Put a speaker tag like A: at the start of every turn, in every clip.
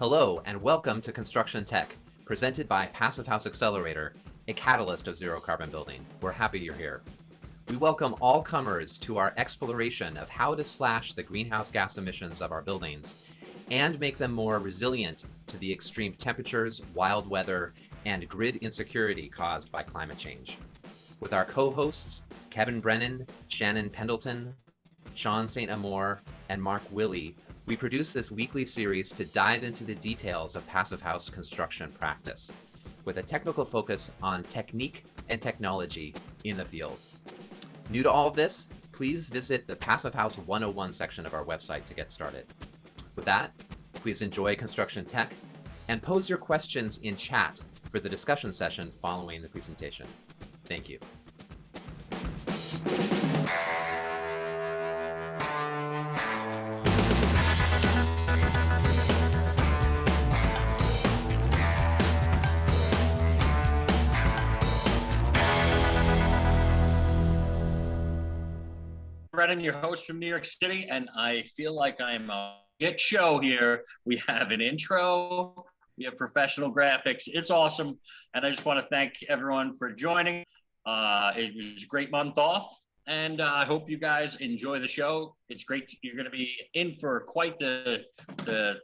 A: Hello and welcome to Construction Tech, presented by Passivhaus Accelerator, a catalyst of zero carbon building. We're happy you're here. We welcome all comers to our exploration of how to slash the greenhouse gas emissions of our buildings and make them more resilient to the extreme temperatures, wild weather, and grid insecurity caused by climate change. With our co-hosts, Kevin Brennan, Shannon Pendleton, Sean St. Amour, and Mark Willie, we produce this weekly series to dive into the details of Passivhaus construction practice, with a technical focus on technique and technology in the field. New to all of this, please visit the Passivhaus 101 section of our website to get started. With that, please enjoy Construction Tech and pose your questions in chat for the discussion session following the presentation. Thank you.
B: Brennan, your host from New York City, and I feel like I'm a hit show here. We have an intro, we have professional graphics. It's awesome, and I just want to thank everyone for joining. It was a great month off, and I hope you guys enjoy the show. It's great. You're going to be in for quite the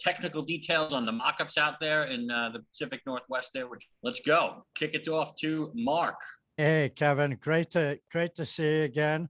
B: technical details on the mock-ups out there in the Pacific Northwest there. Let's go. Kick it off to Mark.
C: Hey, Kevin. Great to see you again.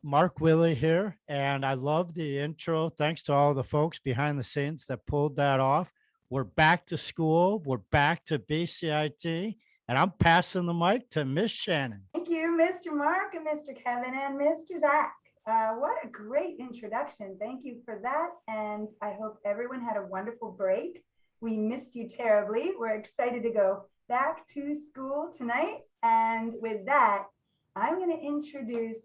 C: Mark Willie here, and I love the intro. Thanks to all the folks behind the scenes that pulled that off. We're back to school. We're back to BCIT, and I'm passing the mic to Miss Shannon.
D: Thank you, Mr. Mark and Mr. Kevin and Mr. Zach. What a great introduction. Thank you for that, and I hope everyone had a wonderful break. We missed you terribly. We're excited to go back to school tonight, and with that, I'm going to introduce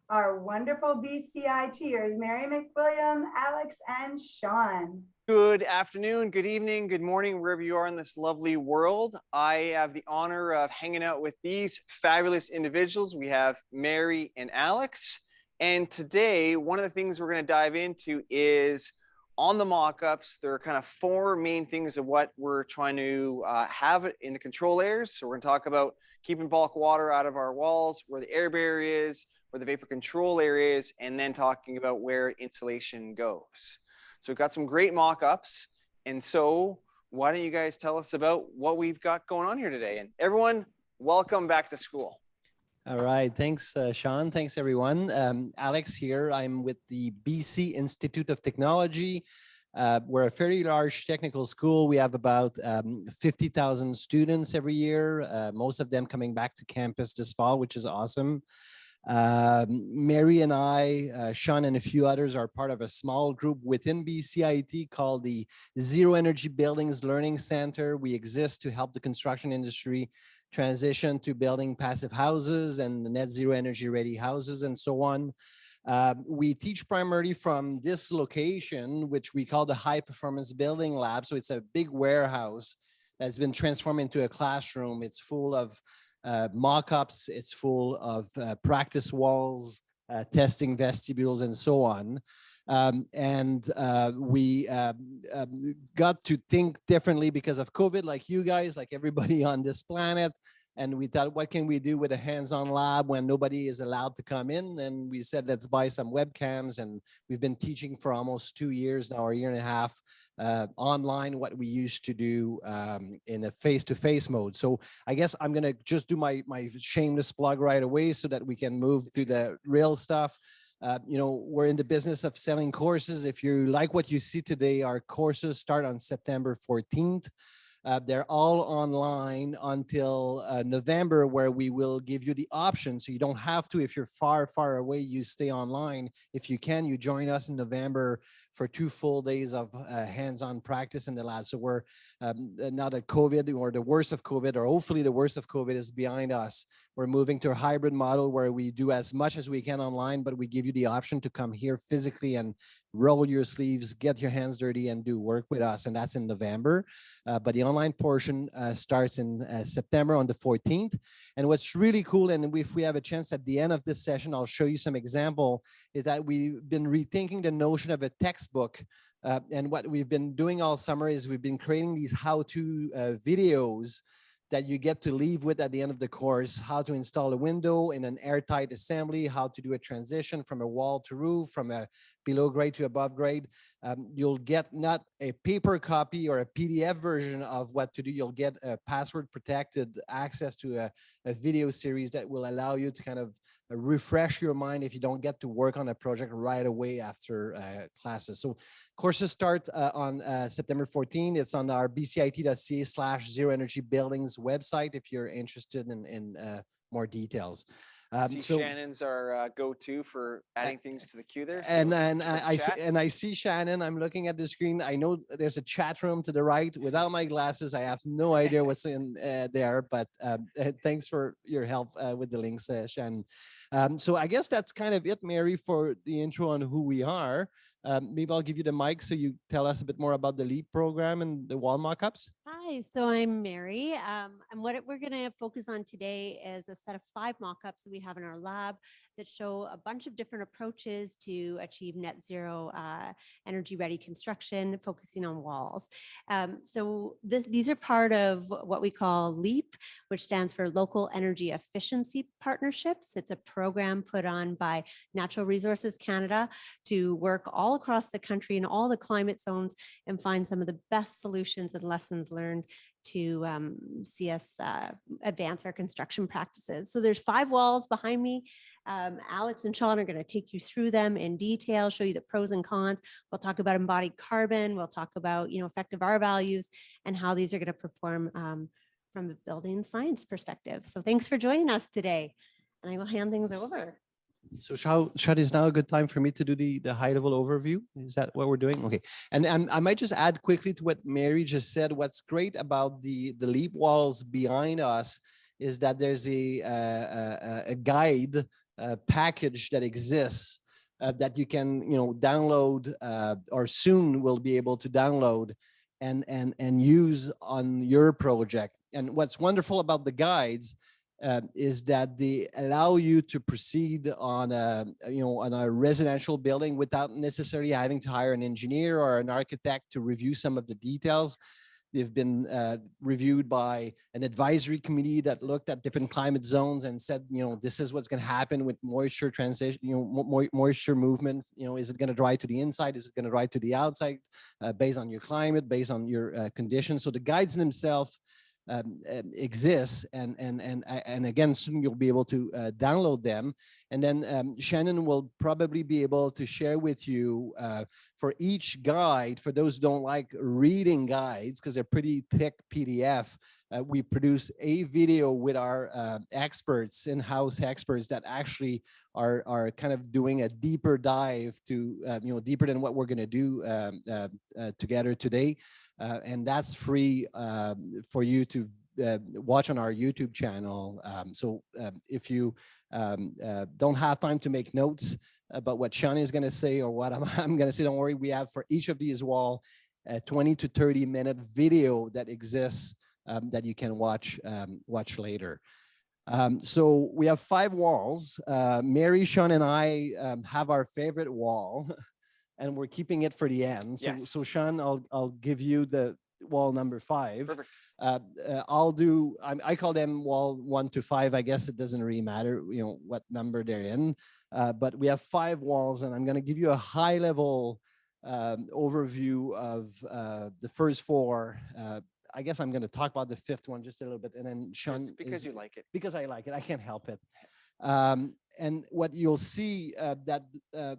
D: our wonderful BCITers, Mary McWilliam, Alex, and Sean.
E: Good afternoon, good evening, good morning, wherever you are in this lovely world. I have the honor of hanging out with these fabulous individuals. We have Mary and Alex. And today, one of the things we're going to dive into is on the mock-ups. There are kind of four main things of what we're trying to have in the control areas. So we're going to talk about keeping bulk water out of our walls, where the air barrier is, where the vapor control area is, and then talking about where insulation goes. So we've got some great mock-ups. And so why don't you guys tell us about what we've got going on here today? And everyone, welcome back to school.
F: All right, thanks, Sean. Thanks, everyone. Alex here. I'm with the BC Institute of Technology. We're a fairly large technical school. We have about 50,000 students every year, most of them coming back to campus this fall, which is awesome. Mary and I, Sean and a few others are part of a small group within BCIT called the Zero Energy Buildings Learning Center. We exist to help the construction industry transition to building passive houses and net zero energy ready houses and so on. We teach primarily from this location, which we call the High Performance Building Lab. So it's a big warehouse that's been transformed into a classroom. It's full of mock-ups, it's full of practice walls, testing vestibules, and so on. We got to think differently because of COVID, like you guys, like everybody on this planet. And we thought, what can we do with a hands-on lab when nobody is allowed to come in? And we said, let's buy some webcams. And we've been teaching for almost 2 years now, or a year and a half, online, what we used to do in a face-to-face mode. So I guess I'm going to just do my shameless plug right away so that we can move to the real stuff. You know, we're in the business of selling courses. If you like what you see today, our courses start on September 14th. They're all online until November, where we will give you the option. So you don't have to, if you're far, far away, you stay online. If you can, you join us in November for 2 full days of hands-on practice in the lab. So we're now that COVID, or the worst of COVID, or hopefully the worst of COVID is behind us, we're moving to a hybrid model where we do as much as we can online, but we give you the option to come here physically and roll your sleeves, get your hands dirty, and do work with us. And that's in November. But the online portion starts in September on the 14th. And what's really cool, and if we have a chance at the end of this session, I'll show you some example, is that we've been rethinking the notion of a textbook. And what we've been doing all summer is we've been creating these how-to videos that you get to leave with at the end of the course: how to install a window in an airtight assembly, how to do a transition from a wall to roof, from a below grade to above grade. You'll get not a paper copy or a PDF version of what to do. You'll get a password protected access to a video series that will allow you to kind of refresh your mind if you don't get to work on a project right away after classes. So courses start on September 14. It's on our bcit.ca/zero energy buildings website if you're interested in more details.
E: So Shannon's our go-to for adding things to the queue there. So
F: I see Shannon. I'm looking at the screen. I know there's a chat room to the right. Without my glasses, I have no idea what's in there. But thanks for your help with the links, Shannon. So I guess that's kind of it, Mary, for the intro on who we are. Maybe I'll give you the mic so you tell us a bit more about the LEEP program and the wall mockups.
G: Hi, so I'm Mary. And what we're going to focus on today is a set of 5 mockups that we have in our lab that show a bunch of different approaches to achieve net zero energy ready construction, focusing on walls. So these are part of what we call LEEP, which stands for Local Energy Efficiency Partnerships. It's a program put on by Natural Resources Canada to work all across the country in all the climate zones and find some of the best solutions and lessons learned to see us advance our construction practices. So there's 5 walls behind me. Alex and Sean are going to take you through them in detail, show you the pros and cons. We'll talk about embodied carbon. We'll talk about, effective R values and how these are going to perform from a building science perspective. So thanks for joining us today. And I will hand things over.
F: So Shad, is now a good time for me to do the high level overview? Is that what we're doing? Okay. And I might just add quickly to what Mary just said. What's great about the LEEP walls behind us is that there's a guide package that exists that you can download or soon will be able to download and use on your project. And what's wonderful about the guides is that they allow you to proceed on a residential building without necessarily having to hire an engineer or an architect to review some of the details. They've been reviewed by an advisory committee that looked at different climate zones and said, this is what's going to happen with moisture transition, moisture movement. Is it going to dry to the inside? Is it going to dry to the outside? Based on your climate, based on your conditions. So the guides themselves exists, and again, soon you'll be able to download them. And then Shannon will probably be able to share with you for each guide, for those who don't like reading guides because they're pretty thick PDF, we produce a video with our experts, in-house experts that actually are kind of doing a deeper dive to deeper than what we're going to do together today. And that's free for you to watch on our YouTube channel. So if you don't have time to make notes about what Sean is going to say or what I'm going to say, don't worry. We have for each of these wall a 20 to 30 minute video that exists that you can watch later. So we have 5 walls. Mary, Sean, and I have our favorite wall. And we're keeping it for the end. So,
E: yes.
F: So Sean, I'll give you the wall number 5.
E: Perfect.
F: I call them wall 1 to 5. I guess it doesn't really matter, what number they're in. But we have 5 walls, and I'm going to give you a high level overview of the first 4. I guess I'm going to talk about the 5th one just a little bit, and then Sean.
E: It's because you like it.
F: Because I like it. I can't help it. And what you'll see that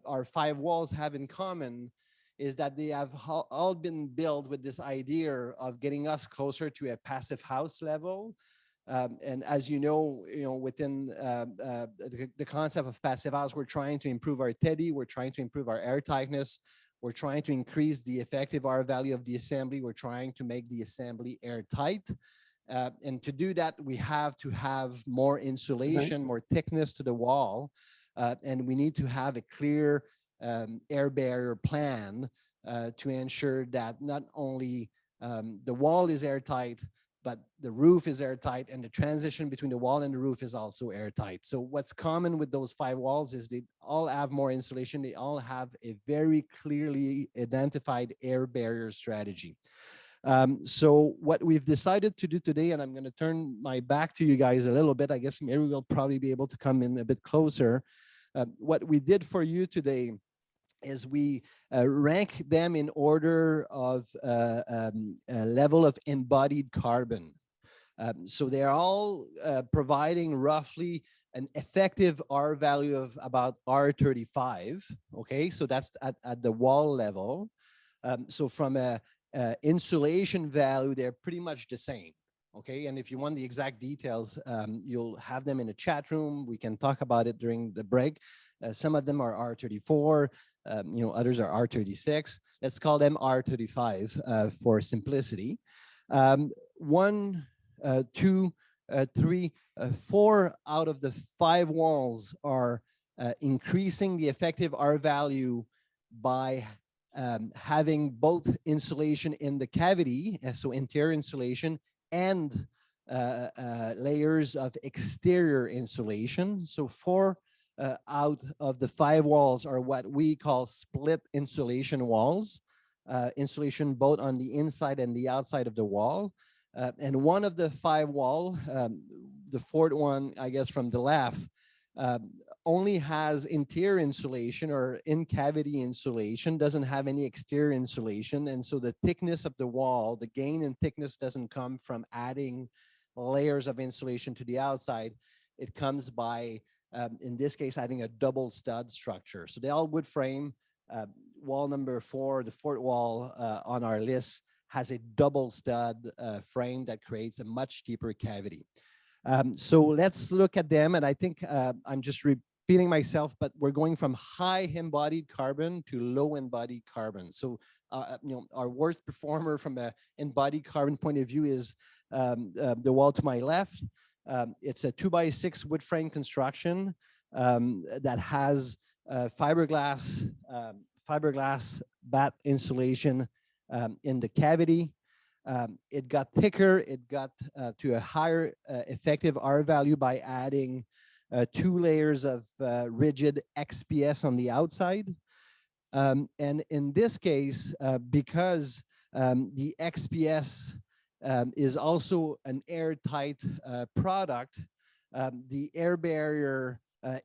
F: our 5 walls have in common is that they have all been built with this idea of getting us closer to a passive house level. And as within the concept of passive house, we're trying to improve our TEDI, we're trying to improve our air tightness, we're trying to increase the effective R value of the assembly, we're trying to make the assembly airtight. And to do that, we have to have more insulation, more thickness to the wall, and we need to have a clear air barrier plan to ensure that not only The wall is airtight, but the roof is airtight, and the transition between the wall and the roof is also airtight. So what's common with those 5 walls is they all have more insulation. They all have a very clearly identified air barrier strategy. So what we've decided to do today, and I'm going to turn my back to you guys a little bit. I guess Mary will probably be able to come in a bit closer. What we did for you today is we rank them in order of level of embodied carbon. So they're all providing roughly an effective R value of about R35. Okay, so that's at the wall level. So from a insulation value, they're pretty much the same. Okay, and if you want the exact details, you'll have them in a chat room. We can talk about it during the break. Some of them are R34, others are R36. Let's call them R35 for simplicity. 1, 2, 3, 4 out of the 5 walls are increasing the effective R value by having both insulation in the cavity, so interior insulation, and layers of exterior insulation. So 4 out of the 5 walls are what we call split insulation walls, insulation both on the inside and the outside of the wall. And one of the 5 wall, the 4th one, I guess from the left, only has interior insulation or in-cavity insulation, doesn't have any exterior insulation. And so the thickness of the wall, the gain in thickness doesn't come from adding layers of insulation to the outside. It comes by, in this case, adding a double stud structure. So they all wood frame. Wall number 4, the 4th wall on our list, has a double stud frame that creates a much deeper cavity. So let's look at them. And I think I'm just repeating myself, but we're going from high embodied carbon to low embodied carbon. So, our worst performer from an embodied carbon point of view is the wall to my left. It's a 2x6 wood frame construction that has fiberglass batt insulation in the cavity. It got thicker. It got to a higher effective R value by adding 2 layers of rigid XPS on the outside. And in this case, because the XPS is also an airtight product, the air barrier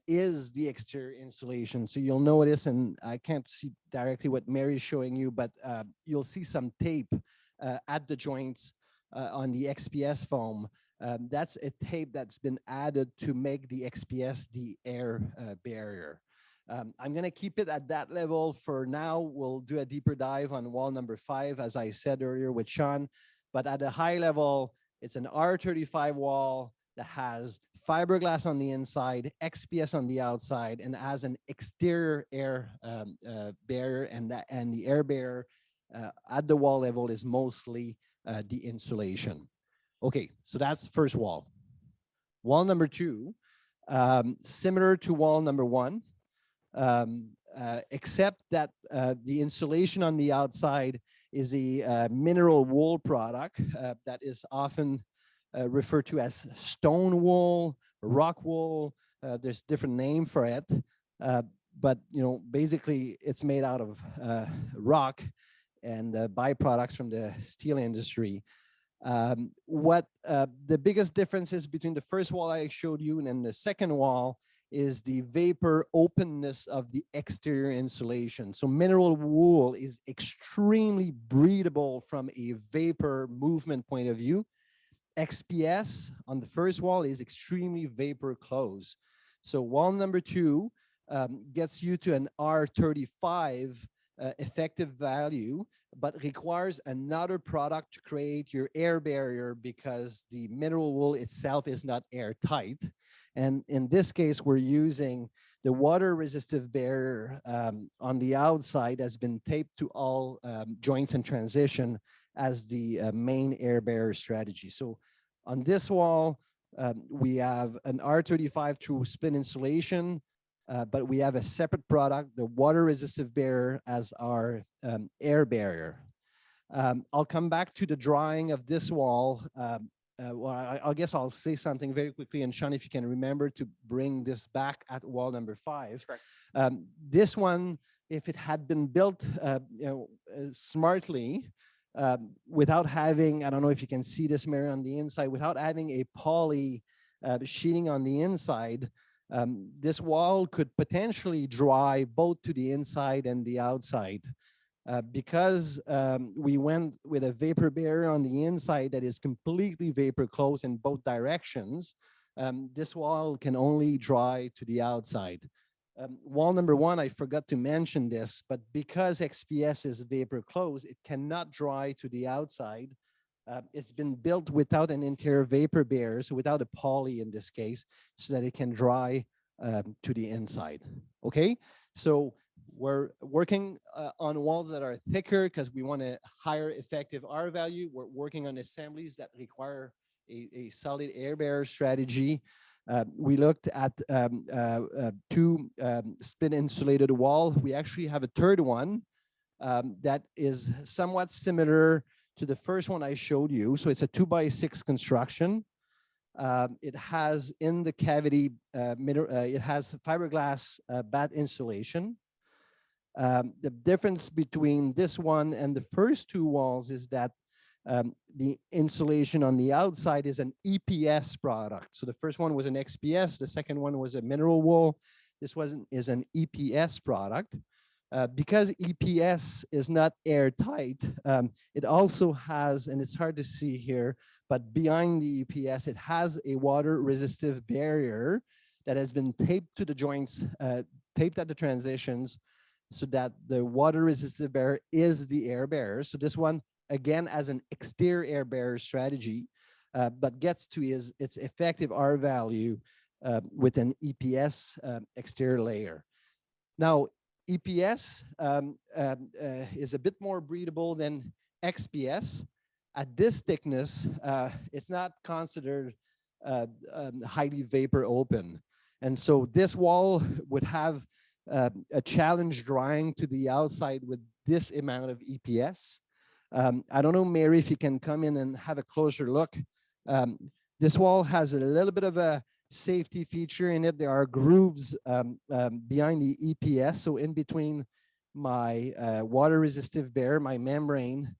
F: is the exterior insulation. So you'll notice, and I can't see directly what Mary's showing you, but you'll see some tape at the joints on the XPS foam. That's a tape that's been added to make the XPS the air barrier. I'm going to keep it at that level for now. We'll do a deeper dive on wall number 5, as I said earlier with Sean. But at a high level, it's an R35 wall that has fiberglass on the inside, XPS on the outside, and has an exterior air barrier, and the air barrier at the wall level is mostly the insulation. Okay, so that's first wall. Wall number 2, similar to wall number 1, except that the insulation on the outside is a mineral wool product that is often referred to as stone wool, rock wool. There's different name for it, but basically it's made out of rock and byproducts from the steel industry. What the biggest difference is between the first wall I showed you and then the second wall is the vapor openness of the exterior insulation. So mineral wool is extremely breathable from a vapor movement point of view. XPS on the first wall is extremely vapor closed. So wall number 2 gets you to an R35 effective value, but requires another product to create your air barrier because the mineral wool itself is not airtight. And in this case, we're using the water resistive barrier on the outside that's been taped to all joints and transition as the main air barrier strategy. So on this wall, we have an R35 through split insulation, but we have a separate product, the water resistive barrier, as our air barrier. I'll come back to the drawing of this wall. Well, I guess I'll say something very quickly, and Sean, if you can remember to bring this back at wall number 5. This one, if it had been built smartly, without having, I don't know if you can see this, Mary, on the inside, without having a poly sheeting on the inside, this wall could potentially dry both to the inside and the outside. Because we went with a vapor barrier on the inside that is completely vapor closed in both directions, this wall can only dry to the outside. Wall number 1, I forgot to mention this, but because XPS is vapor closed, it cannot dry to the outside. It's been built without an interior vapor barrier, so without a poly in this case, so that it can dry to the inside. Okay, so we're working on walls that are thicker because we want a higher effective R value. We're working on assemblies that require a solid air barrier strategy. We looked at 2 spin insulated wall. We actually have a third one that is somewhat similar to the first one I showed you. So it's a 2x6 construction. It has in the cavity, it has fiberglass batt insulation. The difference between this one and the first 2 walls is that the insulation on the outside is an EPS product. So the first one was an XPS, the second one was a mineral wool. This is an EPS product. Because EPS is not airtight, it also has, and it's hard to see here, but behind the EPS, it has a water resistive barrier that has been taped to the joints, taped at the transitions, so that the water resistive barrier is the air barrier. So this one, again, as an exterior air barrier strategy, but gets to its effective R value with an EPS exterior layer. Now, EPS is a bit more breathable than XPS. At this thickness, it's not considered highly vapor open. And so this wall would have a challenge drying to the outside with this amount of EPS. I don't know, Mary, if you can come in and have a closer look. This wall has a little bit of a safety feature in it. There are grooves behind the EPS. So in between my water resistive barrier, my membrane,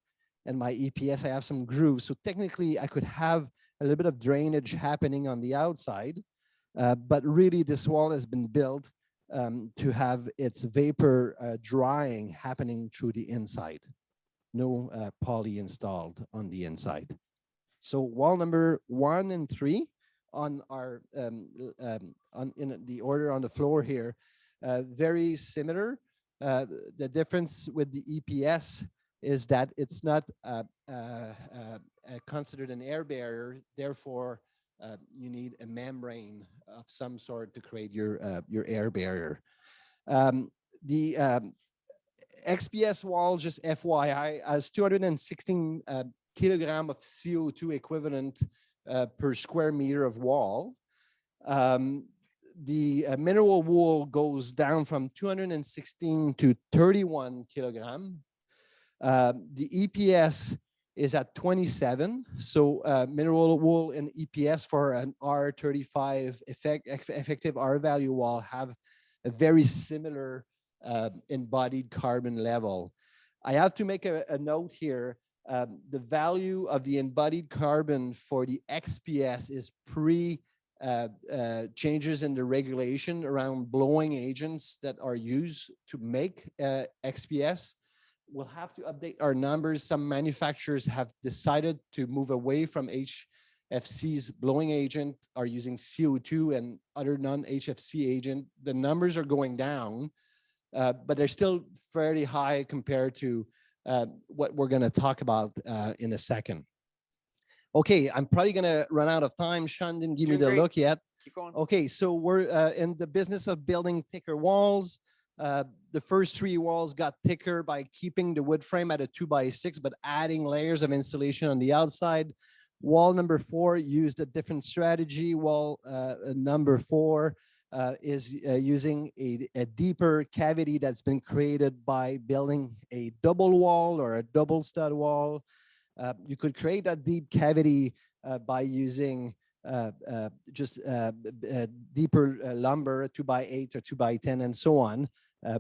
F: and my EPS, I have some grooves. So technically I could have a little bit of drainage happening on the outside, but really this wall has been built to have its vapor drying happening through the inside. No poly installed on the inside. So wall number 1 and 3 on our in the order on the floor here, very similar. The difference with the EPS is that it's not considered an air barrier. Therefore, you need a membrane of some sort to create your air barrier. The XPS wall, just FYI, has 216 kilogram of CO2 equivalent per square meter of wall. The mineral wool goes down from 216 to 31 kilogram. The EPS is at 27. So mineral wool and EPS for an R35 effective R value wall have a very similar embodied carbon level. I have to make a note here. The value of the embodied carbon for the XPS is pre changes in the regulation around blowing agents that are used to make XPS. We'll have to update our numbers. Some manufacturers have decided to move away from HFC's blowing agent, are using CO2 and other non-HFC agent. The numbers are going down, but they're still fairly high compared to what we're going to talk about in a second. Okay, I'm probably going to run out of time. Sean didn't give me the look yet.
E: Keep going.
F: Okay, so we're in the business of building thicker walls. The first 3 walls got thicker by keeping the wood frame at a 2x6, but adding layers of insulation on the outside. Wall number 4 used a different strategy. Wall number 4 is using a deeper cavity that's been created by building a double wall or a double stud wall. You could create that deep cavity by using just deeper lumber, 2x8 or 2x10 and so on.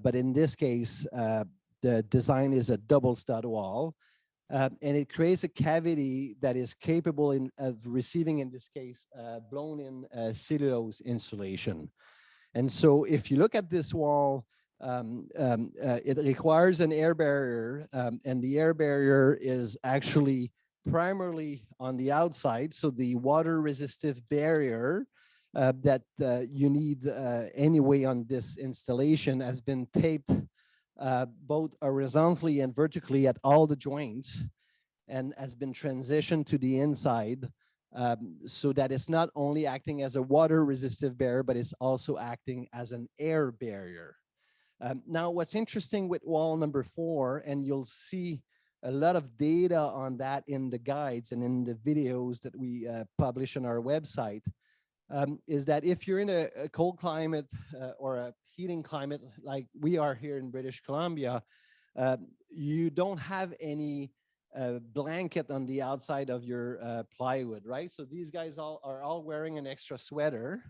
F: But in this case, the design is a double stud wall. And it creates a cavity that is capable of receiving, in this case, blown-in cellulose insulation. And so if you look at this wall, it requires an air barrier, and the air barrier is actually primarily on the outside. So the water resistive barrier that you need anyway on this installation has been taped both horizontally and vertically at all the joints, and has been transitioned to the inside so that it's not only acting as a water resistive barrier, but it's also acting as an air barrier. Now, what's interesting with wall number 4, and you'll see a lot of data on that in the guides and in the videos that we publish on our website, is that if you're in a cold climate or a heating climate like we are here in British Columbia, you don't have any blanket on the outside of your plywood, right? So these guys are all wearing an extra sweater.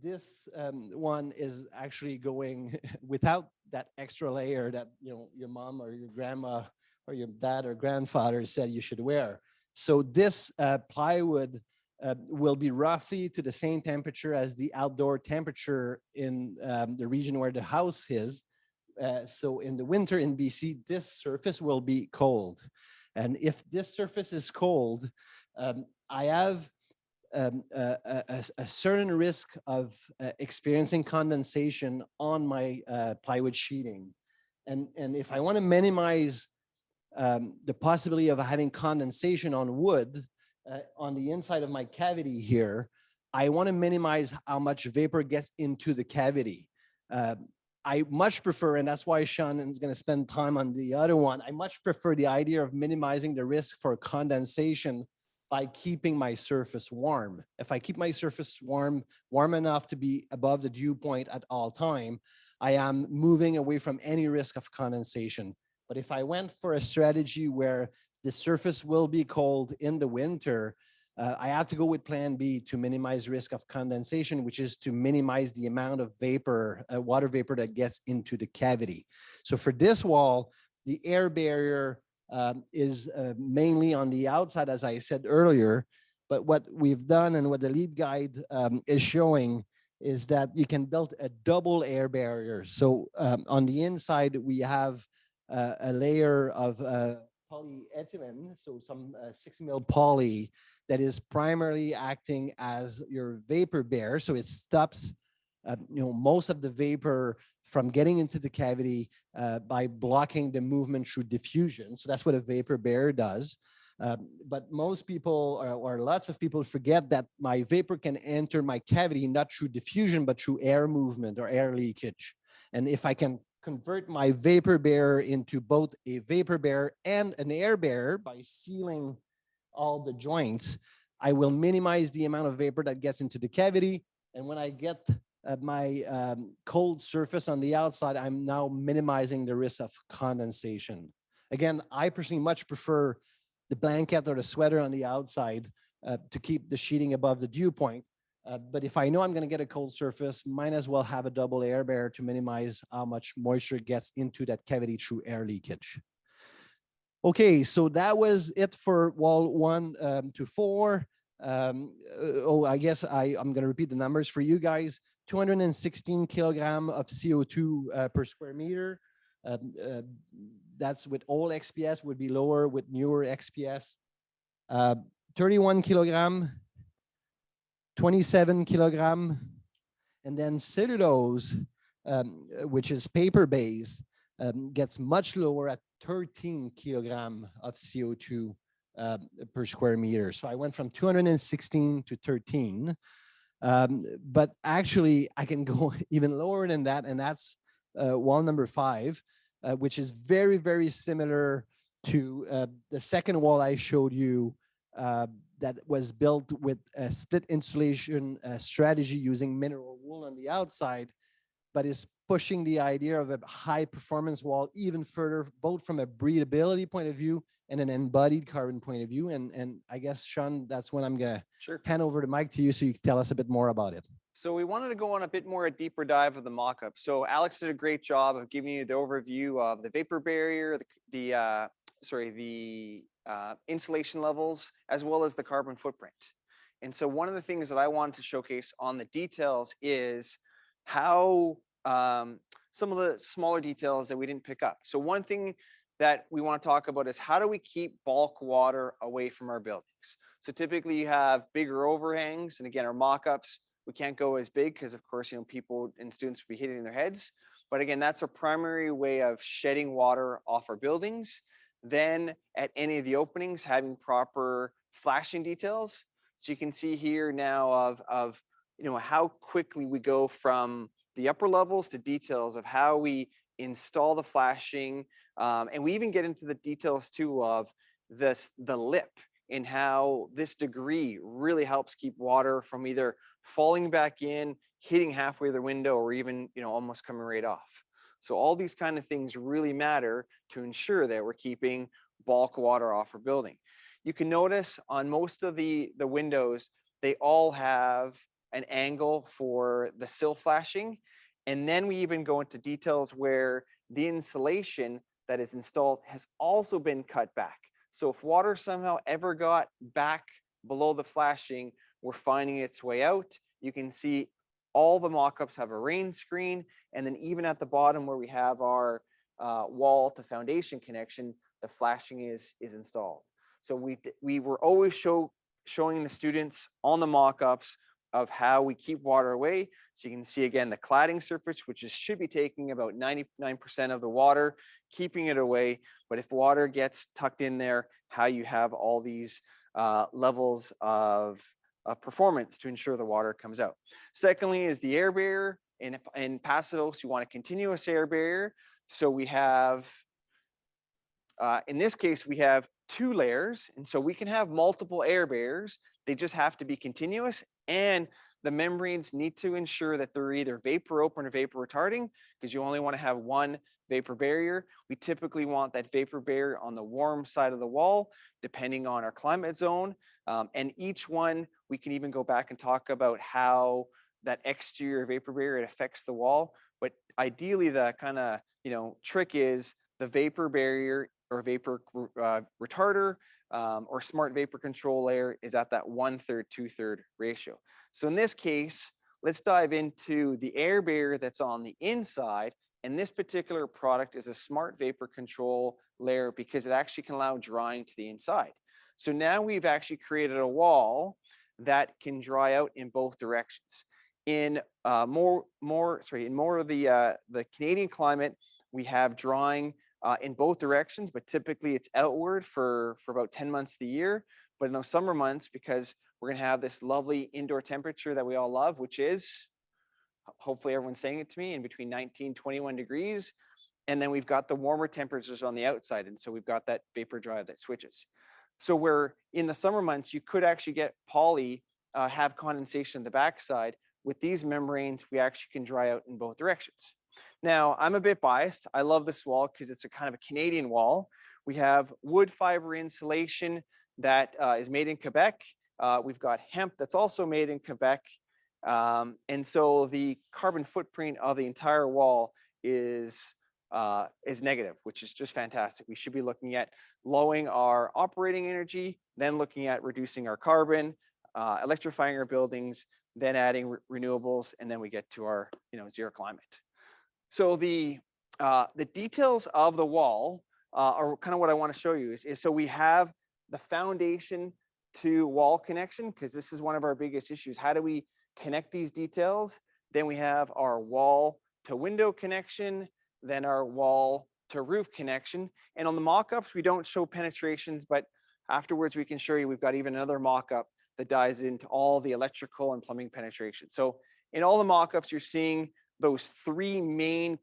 F: This one is actually going without that extra layer that your mom or your grandma or your dad or grandfather said you should wear. So this plywood will be roughly to the same temperature as the outdoor temperature in the region where the house is. So in the winter in BC, this surface will be cold. And if this surface is cold, I have a certain risk of experiencing condensation on my plywood sheeting. And if I want to minimize the possibility of having condensation on wood on the inside of my cavity here, I want to minimize how much vapor gets into the cavity. I much prefer, and that's why Sean is going to spend time on the other one, I much prefer the idea of minimizing the risk for condensation by keeping my surface warm. If I keep my surface warm enough to be above the dew point at all time, I am moving away from any risk of condensation. But if I went for a strategy where the surface will be cold in the winter, I have to go with plan B to minimize risk of condensation, which is to minimize the amount of vapor, water vapor that gets into the cavity. So for this wall, the air barrier is mainly on the outside, as I said earlier. But what we've done and what the LEEP guide is showing is that you can build a double air barrier. So on the inside, we have a layer of polyethylene, so some 6 mil poly that is primarily acting as your vapor barrier. So it stops most of the vapor from getting into the cavity by blocking the movement through diffusion. So that's what a vapor barrier does. But most people or lots of people forget that my vapor can enter my cavity not through diffusion, but through air movement or air leakage. And if I can convert my vapor barrier into both a vapor barrier and an air barrier by sealing all the joints, I will minimize the amount of vapor that gets into the cavity. And when I get my cold surface on the outside, I'm now minimizing the risk of condensation. Again, I personally much prefer the blanket or the sweater on the outside to keep the sheeting above the dew point. But if I know I'm going to get a cold surface, might as well have a double air barrier to minimize how much moisture gets into that cavity through air leakage. Okay, so that was it for wall 1 to 4. I guess I'm going to repeat the numbers for you guys. 216 kilogram of CO2 per square meter. That's with old XPS, would be lower with newer XPS. 31 kilogram, 27 kilogram, and then cellulose, which is paper-based, gets much lower at 13 kilogram of CO2 per square meter. So I went from 216 to 13. But actually, I can go even lower than that, and that's wall number 5, which is very, very similar to the second wall I showed you that was built with a split insulation strategy using mineral wool on the outside, but is pushing the idea of a high performance wall even further, both from a breathability point of view and an embodied carbon point of view. And I guess, Sean, that's when I'm gonna hand over the mic to you so you can tell us a bit more about it.
E: So we wanted to go on a bit more a deeper dive of the mock-up. So Alex did a great job of giving you the overview of the vapor barrier, the insulation levels, as well as the carbon footprint. And so one of the things that I wanted to showcase on the details is how some of the smaller details that we didn't pick up. So one thing that we want to talk about is how do we keep bulk water away from our buildings? So typically you have bigger overhangs, and again, our mock-ups, we can't go as big because of course, people and students will be hitting their heads. But again, that's a primary way of shedding water off our buildings. Then at any of the openings, having proper flashing details. So you can see here now of how quickly we go from the upper levels to details of how we install the flashing. And we even get into the details too of the lip and how this degree really helps keep water from either falling back in, hitting halfway the window, or even almost coming right off. So all these kind of things really matter to ensure that we're keeping bulk water off our building. You can notice on most of the windows, they all have an angle for the sill flashing. And then we even go into details where the insulation that is installed has also been cut back. So if water somehow ever got back below the flashing, we're finding its way out. You can see all the mock-ups have a rain screen. And then even at the bottom where we have our wall to foundation connection, the flashing is installed. So we were always showing the students on the mock-ups of how we keep water away. So you can see again, the cladding surface, which should be taking about 99% of the water, keeping it away. But if water gets tucked in there, how you have all these levels of performance to ensure the water comes out. Secondly is the air barrier. In Passivhaus, you want a continuous air barrier. So we have, in this case, we have 2 layers. And so we can have multiple air barriers. They just have to be continuous. And the membranes need to ensure that they're either vapor open or vapor retarding, because you only want to have one vapor barrier. We typically want that vapor barrier on the warm side of the wall, depending on our climate zone. And each one, we can even go back and talk about how that exterior vapor barrier affects the wall. But ideally, the kind of trick is the vapor barrier or vapor retarder or smart vapor control layer is at that 1/3, 2/3 ratio. So in this case, let's dive into the air barrier that's on the inside. And this particular product is a smart vapor control layer because it actually can allow drying to the inside. So now we've actually created a wall that can dry out in both directions. In more of the Canadian climate, we have drying in both directions, but typically it's outward for about 10 months of the year. But in those summer months, because we're going to have this lovely indoor temperature that we all love, which is, hopefully everyone's saying it to me, in between 19, 21 degrees. And then we've got the warmer temperatures on the outside. And so we've got that vapor dry that switches. So where in the summer months, you could actually get poly, have condensation on the backside. With these membranes, we actually can dry out in both directions. Now, I'm a bit biased. I love this wall because it's a kind of a Canadian wall. We have wood fiber insulation that is made in Quebec. We've got hemp that's also made in Quebec. And so the carbon footprint of the entire wall is negative, which is just fantastic. We should be looking at lowering our operating energy, then looking at reducing our carbon, electrifying our buildings, then adding renewables, and then we get to our zero climate. So the details of the wall are kind of what I want to show you is so we have the foundation to wall connection, because this is one of our biggest issues. How do we connect these details? Then we have our wall to window connection, then our wall to roof connection. And on the mock-ups, we don't show penetrations, but afterwards we can show you, we've got even another mock-up that dives into all the electrical and plumbing penetration. So in all the mock-ups, you're seeing those 3 main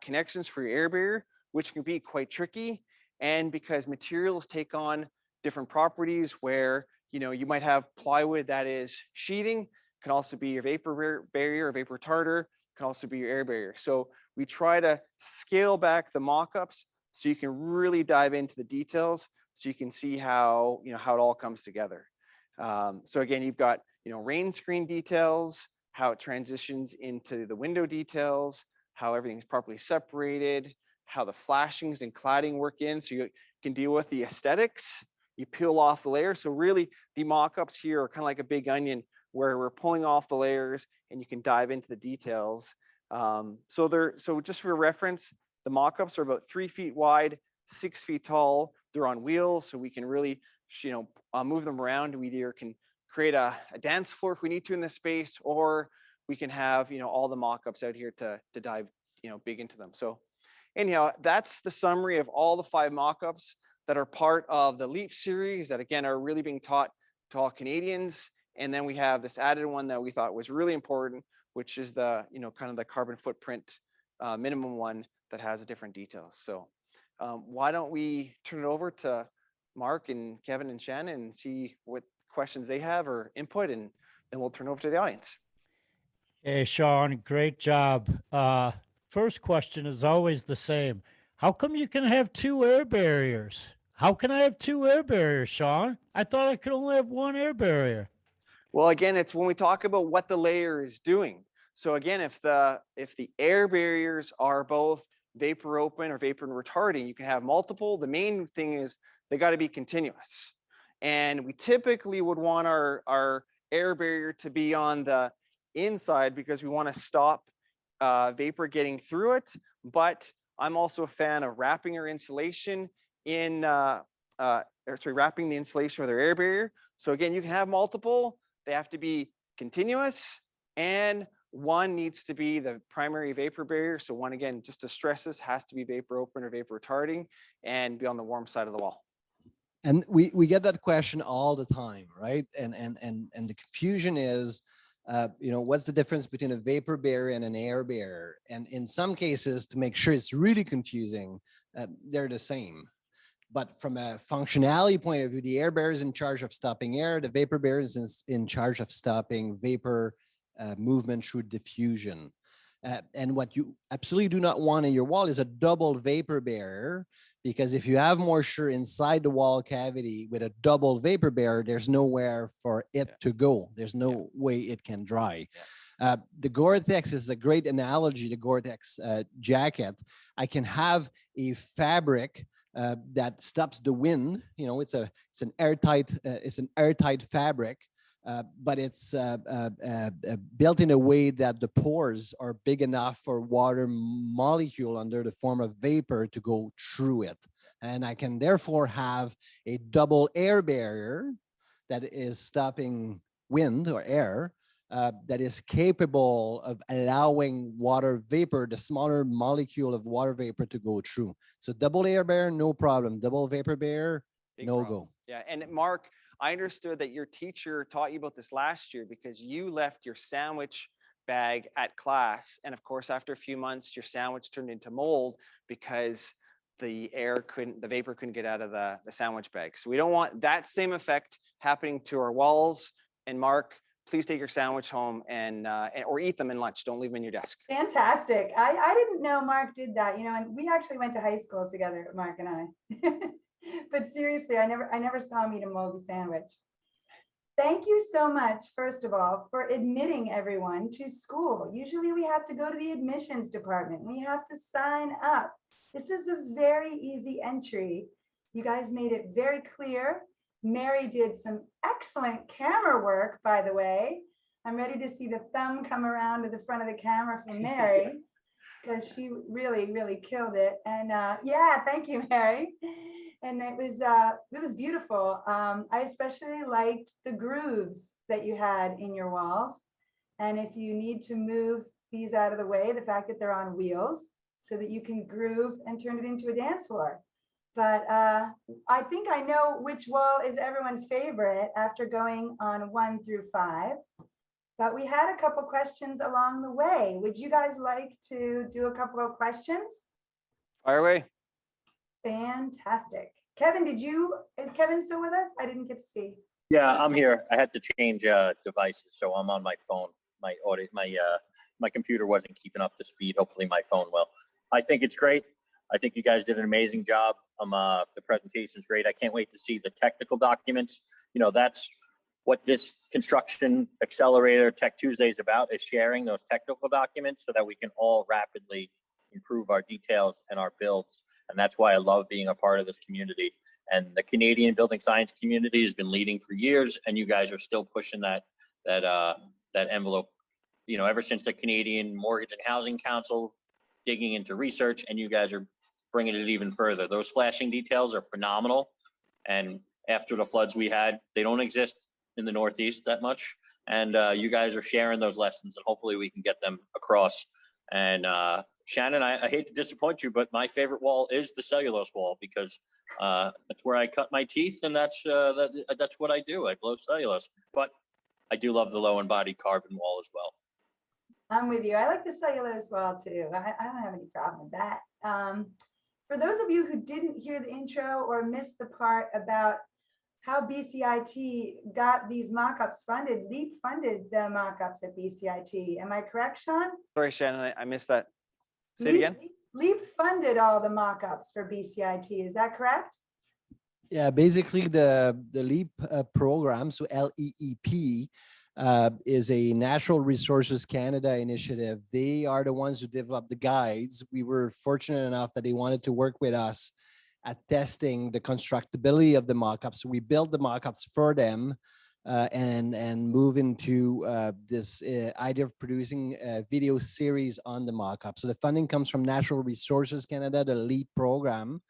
E: connections for your air barrier, which can be quite tricky. And because materials take on different properties where You might have plywood that is sheathing, can also be your vapor barrier or vapor retarder, can also be your air barrier. So we try to scale back the mock-ups so you can really dive into the details, so you can see how how it all comes together. So again, you've got rain screen details, how it transitions into the window details, how everything's properly separated, how the flashings and cladding work in, so you can deal with the aesthetics. You peel off the layers. So really, the mock-ups here are kind of like a big onion, where we're pulling off the layers and you can dive into the details. So just for reference, the mock-ups are about 3 feet wide, 6 feet tall. They're on wheels, so we can really move them around. We either can create a dance floor if we need to in this space, or we can have all the mock-ups out here to dive big into them. So anyhow, that's the summary of all the 5 mock-ups that are part of the LEEP series that again are really being taught to all Canadians. And then we have this added one that we thought was really important, which is the kind of the carbon footprint minimum one that has different details. So why don't we turn it over to Mark and Kevin and Shannon and see what questions they have or input, and then we'll turn over to the audience.
C: Hey, Sean, great job. First question is always the same. How come you can have 2 air barriers? How can I have 2 air barriers, Sean? I thought I could only have 1 air barrier.
E: Well, again, it's when we talk about what the layer is doing. So again, if the air barriers are both vapor open or vapor retarding, you can have multiple. The main thing is they got to be continuous. And we typically would want our air barrier to be on the inside because we want to stop vapor getting through it. But I'm also a fan of wrapping our insulation in, wrapping the insulation with our air barrier. So again, you can have multiple. They have to be continuous, and one needs to be the primary vapor barrier. So one, again, just to stress this, has to be vapor open or vapor retarding and be on the warm side of the wall.
F: And we get that question all the time, right? And the confusion is, what's the difference between a vapor barrier and an air barrier? And in some cases, to make sure it's really confusing, they're the same. But from a functionality point of view, the air barrier is in charge of stopping air. The vapor barrier is in charge of stopping vapor movement through diffusion. And what you absolutely do not want in your wall is a double vapor barrier, because if you have moisture inside the wall cavity with a double vapor barrier, there's nowhere for it to go. There's no way it can dry. The Gore-Tex is a great analogy, the Gore-Tex jacket. I can have a fabric that stops the wind. It's an airtight fabric. But it's built in a way that the pores are big enough for water molecule under the form of vapor to go through it. And I can therefore have a double air barrier that is stopping wind or air that is capable of allowing water vapor, the smaller molecule of water vapor, to go through. So double air barrier, no problem. Double vapor barrier, no go.
E: Yeah, and Mark, I understood that your teacher taught you about this last year because you left your sandwich bag at class. And of course, after a few months, your sandwich turned into mold because the vapor couldn't get out of the sandwich bag. So we don't want that same effect happening to our walls. And Mark, please take your sandwich home or eat them in lunch. Don't leave them in your desk.
D: Fantastic. I didn't know Mark did that, and we actually went to high school together, Mark and I. But seriously, I never saw him eat a moldy sandwich. Thank you so much, first of all, for admitting everyone to school. Usually we have to go to the admissions department. We have to sign up. This was a very easy entry. You guys made it very clear. Mary did some excellent camera work, by the way. I'm ready to see the thumb come around to the front of the camera from Mary, because she really, really killed it. And yeah, thank you, Mary. And it was beautiful. I especially liked the grooves that you had in your walls. And if you need to move these out of the way, the fact that they're on wheels so that you can groove and turn it into a dance floor. But I think I know which wall is everyone's favorite after going on 1 through 5. But we had a couple questions along the way. Would you guys like to do a couple of questions?
E: Fire away.
D: Fantastic. Kevin, is Kevin still with us? I didn't get to see.
B: Yeah, I'm here. I had to change devices, so I'm on my phone. My computer wasn't keeping up to speed. Hopefully, my phone will. I think it's great. I think you guys did an amazing job. The presentation's great. I can't wait to see the technical documents. You know, that's what this construction accelerator Tech Tuesday is about, is sharing those technical documents so that we can all rapidly improve our details and our builds. And that's why I love being a part of this community. And the Canadian building science community has been leading for years, and you guys are still pushing that envelope. You know, ever since the Canadian Mortgage and Housing Council digging into research, and you guys are bringing it even further. Those flashing details are phenomenal. And after the floods we had, they don't exist in the Northeast that much. And you guys are sharing those lessons, and hopefully we can get them across. And Shannon, I hate to disappoint you, but my favorite wall is the cellulose wall, because that's where I cut my teeth, and that's what I do. I blow cellulose. But I do love the low embodied carbon wall as well.
D: I'm with you. I like the cellulose wall too. I don't have any problem with that. For those of you who didn't hear the intro or missed the part about how BCIT got these mock-ups funded, LEEP funded the mock-ups at BCIT. Am I correct, Sean?
E: Sorry, Shannon, I missed that. Say it again.
D: LEEP funded all the mock-ups for BCIT. Is that correct?
F: Yeah, basically the LEEP program, so LEEP, is a Natural Resources Canada initiative. They are the ones who developed the guides. We were fortunate enough that they wanted to work with us at testing the constructability of the mock-ups. So we built the mock-ups for them and move into this idea of producing a video series on the mock-up. So the funding comes from Natural Resources Canada, the LEEP program,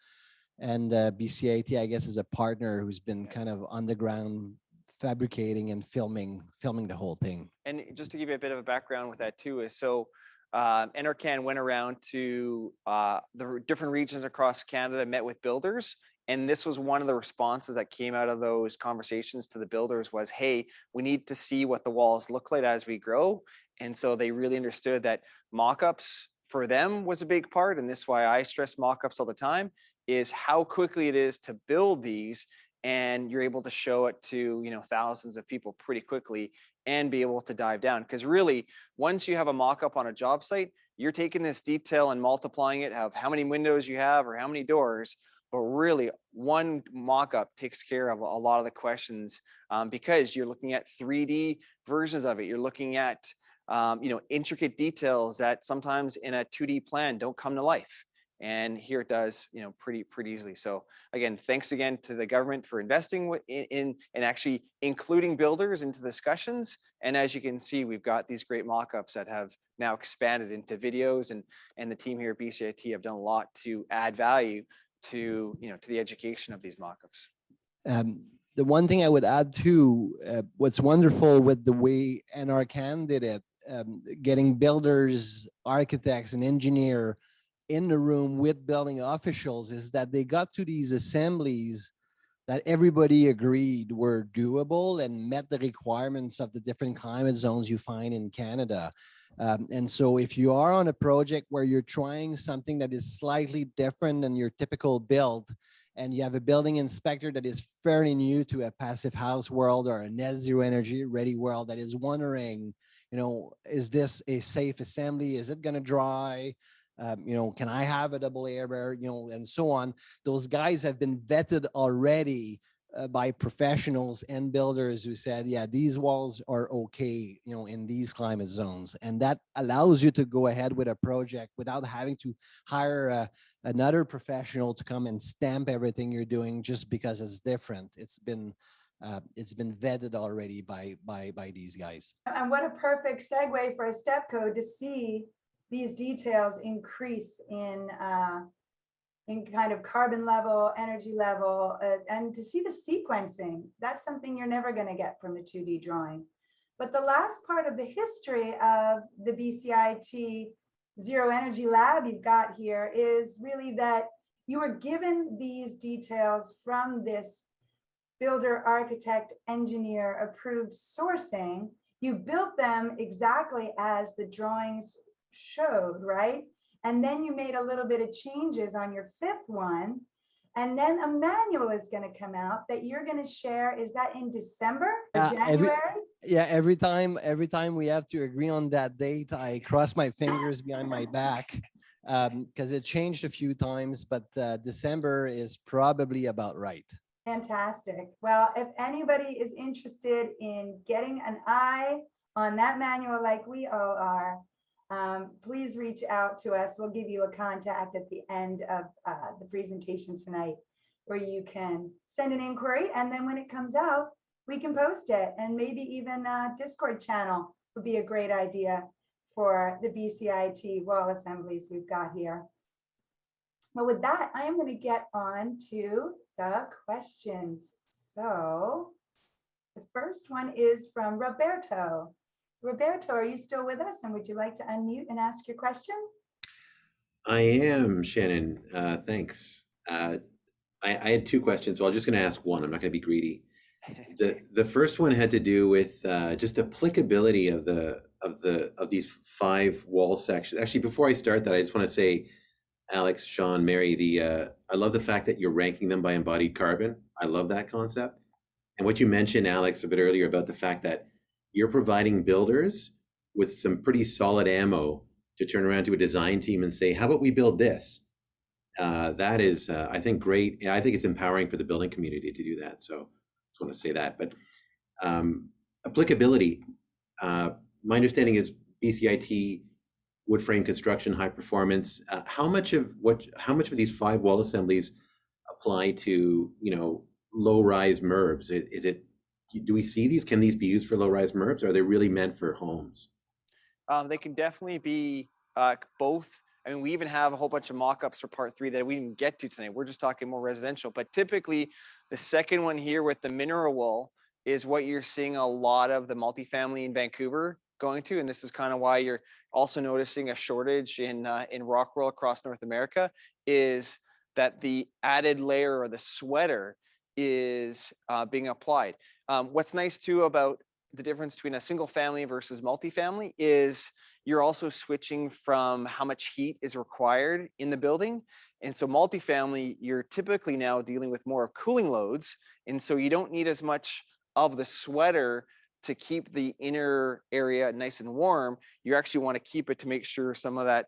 F: and BCIT, I guess, is a partner who's been kind of on the ground fabricating and filming the whole thing.
E: And just to give you a bit of a background with that too, is so NRCan went around to the different regions across Canada, met with builders, and this was one of the responses that came out of those conversations to the builders was, hey, we need to see what the walls look like as we grow. And so they really understood that mock-ups for them was a big part, and this is why I stress mock-ups all the time, is how quickly it is to build these, and you're able to show it to, you know, thousands of people pretty quickly and be able to dive down. Because really, once you have a mock-up on a job site, you're taking this detail and multiplying it of how many windows you have or how many doors. But really, one mock-up takes care of a lot of the questions because you're looking at 3D versions of it. You're looking at you know, intricate details that sometimes in a 2D plan don't come to life. And here it does, you know, pretty easily. So again, thanks again to the government for investing in and actually including builders into discussions. And as you can see, we've got these great mock-ups that have now expanded into videos, and the team here at BCIT have done a lot to add value to, you know, to the education of these mock-ups.
F: The one thing I would add too, what's wonderful with the way NRCan did it, getting builders, architects, and engineer in the room with building officials, is that they got to these assemblies that everybody agreed were doable and met the requirements of the different climate zones you find in Canada. And so if you are on a project where you're trying something that is slightly different than your typical build, and you have a building inspector that is fairly new to a passive house world or a net zero energy ready world that is wondering, you know, is this a safe assembly? Is it going to dry? You know, can I have a double air bear, you know, and so on. Those guys have been vetted already by professionals and builders who said, yeah, these walls are okay, you know, in these climate zones. And that allows you to go ahead with a project without having to hire another professional to come and stamp everything you're doing just because it's different. It's been vetted already by these guys.
D: And what a perfect segue for a step code to see these details increase in kind of carbon level, energy level, and to see the sequencing. That's something you're never going to get from a 2D drawing. But the last part of the history of the BCIT Zero Energy Lab you've got here is really that you were given these details from this builder, architect, engineer approved sourcing. You built them exactly as the drawings showed, right? And then you made a little bit of changes on your fifth one. And then a manual is going to come out that you're going to share. Is that in December or
F: Every,
D: January?
F: every time we have to agree on that date, I cross my fingers behind my back because it changed a few times, but December is probably about right.
D: Fantastic. Well, if anybody is interested in getting an eye on that manual like we all are, please reach out to us. We'll give you a contact at the end of the presentation tonight where you can send an inquiry. And then when it comes out, we can post it, and maybe even a Discord channel would be a great idea for the BCIT wall assemblies we've got here. Well, with that, I am going to get on to the questions. So the first one is from Roberto. Roberto, are you still with us? And would you like to unmute and ask your question?
H: I am, Shannon. Thanks. I had two questions, so I'm just going to ask one. I'm not going to be greedy. The first one had to do with just applicability of these 5 wall sections. Actually, before I start that, I just want to say, Alex, Sean, Mary, I love the fact that you're ranking them by embodied carbon. I love that concept. And what you mentioned, Alex, a bit earlier about the fact that you're providing builders with some pretty solid ammo to turn around to a design team and say, how about we build this? That is, I think, great. I think it's empowering for the building community to do that. So I just want to say that. But applicability, my understanding is BCIT, wood frame construction, high performance. How much of these 5 wall assemblies apply to, low-rise MURBs? Do we see these? Can these be used for low-rise MURBs? Or are they really meant for homes?
E: They can definitely be both. I mean, we even have a whole bunch of mock-ups for part 3 that we didn't get to tonight. We're just talking more residential. But typically, the second one here with the mineral wool is what you're seeing a lot of the multifamily in Vancouver going to. And this is kind of why you're also noticing a shortage in Rockwool across North America, is that the added layer or the sweater is being applied. What's nice too about the difference between a single family versus multifamily is you're also switching from how much heat is required in the building. And so multifamily, you're typically now dealing with more of cooling loads. And so you don't need as much of the sweater to keep the inner area nice and warm. You actually want to keep it to make sure some of that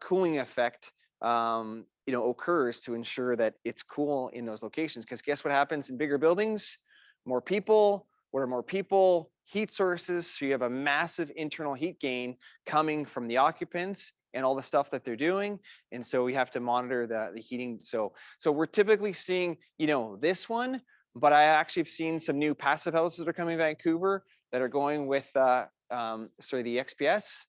E: cooling effect occurs, to ensure that it's cool in those locations. Because guess what happens in bigger buildings? More people. What are more people? Heat sources. So you have a massive internal heat gain coming from the occupants and all the stuff that they're doing. And so we have to monitor the heating. So we're typically seeing, this one, but I actually have seen some new passive houses that are coming to Vancouver that are going with, the EPS.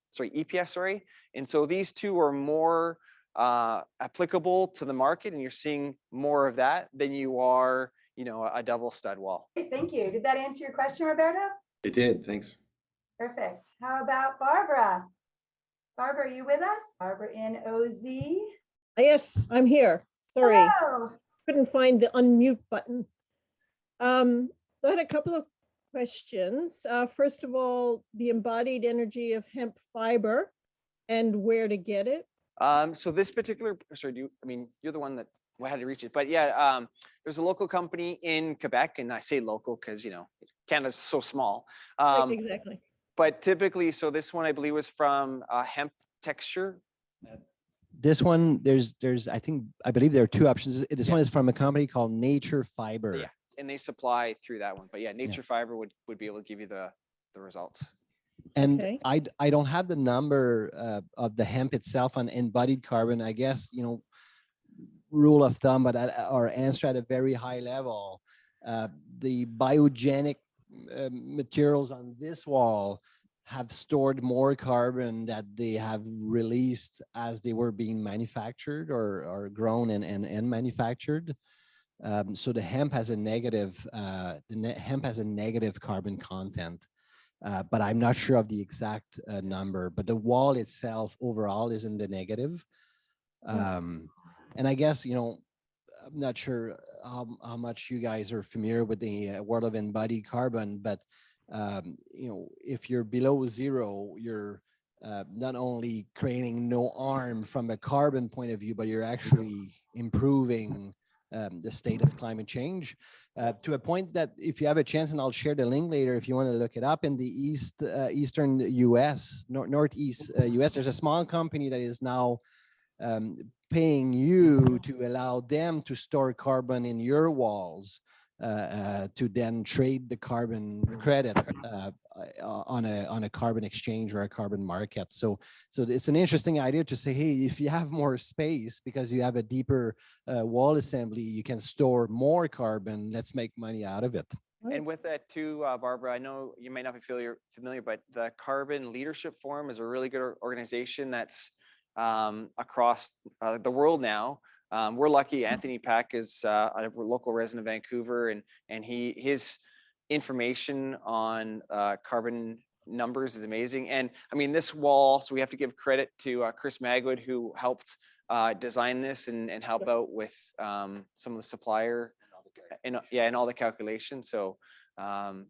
E: And so these two are more applicable to the market, and you're seeing more of that than you are, a double stud wall.
D: Great, thank you. Did that answer your question, Roberto?
H: It did. Thanks.
D: Perfect. How about Barbara? Barbara, are you with us? Barbara in OZ.
I: Yes, I'm here. Sorry,
D: Hello.
I: couldn't find the unmute button. I had a couple of questions. First of all, the embodied energy of hemp fiber and where to get it.
E: So this particular, you're the one that had to reach it, but yeah, there's a local company in Quebec, and I say local because Canada's so small.
I: Exactly.
E: But typically, so this one I believe was from Hemp Texture.
F: This one, I believe there are 2 options. This one is from a company called Nature Fiber.
E: Yeah, and they supply through that one. But yeah, Nature Fiber would be able to give you the results.
F: And
I: Okay.
F: I don't have the number of the hemp itself on embodied carbon. I guess, rule of thumb, but or answer at a very high level, the biogenic materials on this wall have stored more carbon that they have released as they were being manufactured or grown and manufactured. So the hemp has a negative carbon content, but I'm not sure of the exact number. But the wall itself overall is in the negative. And I guess, I'm not sure how much you guys are familiar with the world of embodied carbon, but, if you're below 0, you're not only creating no harm from a carbon point of view, but you're actually improving the state of climate change, to a point that if you have a chance, and I'll share the link later if you want to look it up, in the eastern US, northeast US, there's a small company that is now paying you to allow them to store carbon in your walls, to then trade the carbon credit on a carbon exchange or a carbon market. So it's an interesting idea to say, hey, if you have more space because you have a deeper wall assembly, you can store more carbon. Let's make money out of it.
E: And with that too, Barbara, I know you may not be familiar, but the Carbon Leadership Forum is a really good organization that's across the world now. We're lucky. Anthony Pack is a local resident of Vancouver, and his information on carbon numbers is amazing. And I mean, this wall, so we have to give credit to Chris Magwood, who helped design this and help out with some of the supplier and all the calculations. So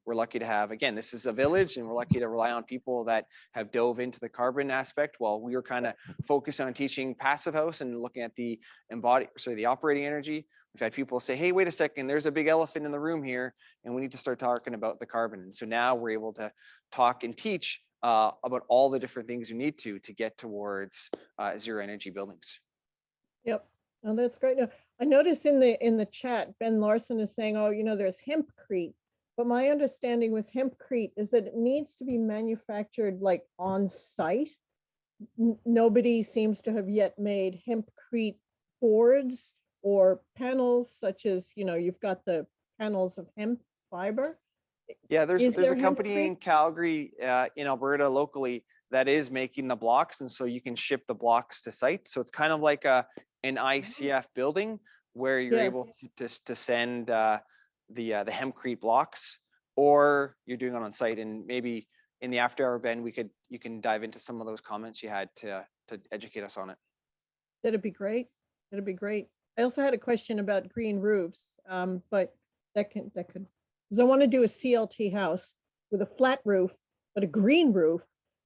E: we're lucky to have, again, this is a village, and we're lucky to rely on people that have dove into the carbon aspect while we were kind of focused on teaching Passivhaus and looking at the the operating energy. We've had people say, hey, wait a second, there's a big elephant in the room here, and we need to start talking about the carbon. And so now we're able to talk and teach about all the different things you need to get towards zero energy buildings.
I: Yep. Oh, that's great. Now, I noticed in the chat, Ben Larson is saying, oh, there's hempcrete. But my understanding with hempcrete is that it needs to be manufactured like on site. Nobody seems to have yet made hempcrete boards or panels, such as, you've got the panels of hemp fiber.
E: Yeah, there's a company in Calgary, in Alberta locally, that is making the blocks, and so you can ship the blocks to site. So it's kind of like an ICF building where you're able to send the hempcrete blocks, or you're doing it on site. And maybe in the after hour, Ben, you can dive into some of those comments you had to educate us on it.
I: That'd be great. That'd be great. I also had a question about green roofs, but that could, because I want to do a CLT house with a flat roof, but a green roof